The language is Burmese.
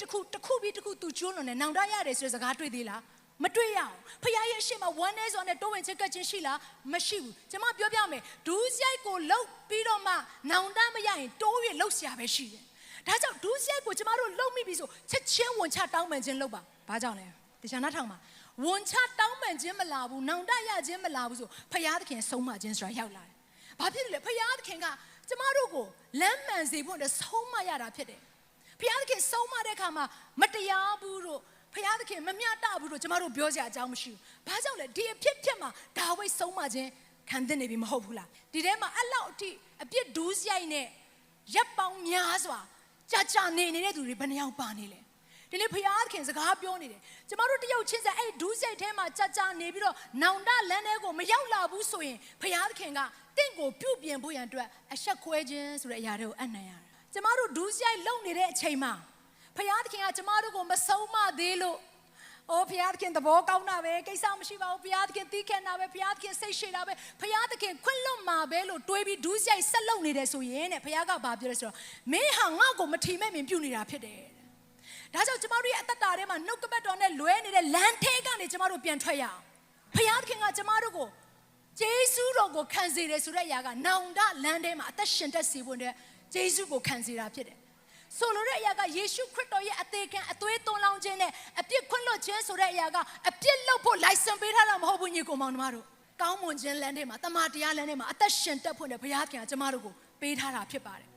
တခုပြီးတခုသူကျွလွန်နေနောင်တရတယ်ဆိုတဲ့စကားတွေ့သေးလားမတွေ့ရအောင်ဖခင်ရဲ့အရှိမဝမ်းနေစွာနဲ့တိုးဝင်ချက်ကချင်းရှိလားမရှိဘူးကျွန်မပြောပြမယ်ဒူးရိုက်ကိုလှုပ်ပြီးတော့မှနောင်တမရရင်တိုးရလှုပ်ရှာပဲရှိတယ်ဒါကြောင့်ဒူးရိုက်ကိုကျွန်မတို့လှုပ်မိပြီဆိုချက်ချင်းဝန်ချတောင်းပန်ခြင်းလုပ်ပါဘာကြောင့်လဲတရားနာထောင်မှာဝန်ချတောင်းပန်ခြင်းမလာဘူးနောင်တရခြင်းမလာဘူးဆိုဖခင်သခင်ဆုံးမခြင်းဆိုတာရောက်လာတယ်ဘာဖြစ်လဲဖခင်သခင်ကကျမတို့ကိုလမ်းမှန်စေဖို့နဲ့ဆုံးမရတာဖြစ်တယ်ဖခင်သခင်ဆုံးမတဲ့အခါမှာမတရားဘူးတို့ဖခင်သခင်မမျှတဘူးတို့ကျမတို့ပြောစရာအကြောင်းမရှိဘူးဘာကြောင့်လဲဒီအဖြစ်မှာဒါဝိဒ်ဆုံးမခြင်းခံတဲ့နေပြီမဟုတ်ဘူးလားဒီထဲမှာအဲ့လောက်အထိအပြစ်ဒူးရိုက်နဲ့ရပ်ပေါင်းများစွာကြာနေတဲ့သူတွေဘယ်နှယောက်ပါနေလဲဒီနေ့ဖခင်စကားပြောနေတယ်ကျမတို့တယောက်ချင်းစအဲ့ဒူးစိတ်ထဲမှာကြာနေပြီးတော့နောင်တလမ်းထဲကိုမရောက်လာဘူးဆိုရင်ဖခင်ကတင့်ကိုပြုပြင်ဖို့ရန်အတွက်အဆက်ခွဲခြင်းဆိုတဲ့အရာတွေကိုအနှံ့ရတယ်ကျမတို့ဒူးစိတ်လုံနေတဲ့အချိန်မှာဖခင်ကကျမတို့ကိုမဆုံးမသေးလို့အိုဖခင်သဘောကောင်းတာပဲကိစ္စမရှိပါဘူးဖခင်တီးခန့်တာပဲဖခင်စိတ်ရှိတာပဲဖခင်ခွင့်လွတ်မှာပဲလို့တွေးပြီးဒူးစိတ်ဆက်လုံနေတယ်ဆိုရင်တဲ့ဖခင်ကဘာပြောလဲဆိုတော့မင်းဟာငါ့ကိုမထီမဲ့မြင်ပြုနေတာဖြစ်တယ်ဒါကြောင့်ကျမတို့ရဲ့အသက်တာထဲမှာနှုတ်ကပတ်တော်နဲ့လွဲနေတဲ့လမ်းထဲကနေကျမတို့ပြန်ထွက်ရအောင်ဖခင်ကကျမတို့ကိုဂျေဇုတော်ကိုခံစေတယ်ဆိုတဲ့အရာကနောင်တလမ်းထဲမှာအသက်ရှင်သက်စေဖို့နဲ့ဂျေဇုကိုခံစေတာဖြစ်တယ်ဆိုလိုတဲ့အရာကယေရှုခရစ်တော်ရဲ့အသေးခံအသွေးသွန်းလောင်းခြင်းနဲ့အပြစ်ခွင့်လွှတ်ခြင်းဆိုတဲ့အရာကအပြစ်လုပ်ဖို့ license ပေးထားတာမဟုတ်ဘူးညီကောင်မောင်တို့ကောင်းမွန်ခြင်းလမ်းထဲမှာတမန်တရားလမ်းထဲမှာအသက်ရှင်သက်ဖို့နဲ့ဘုရားခင်ကကျမတို့ကိုပေးထားတာဖြစ်ပါတယ်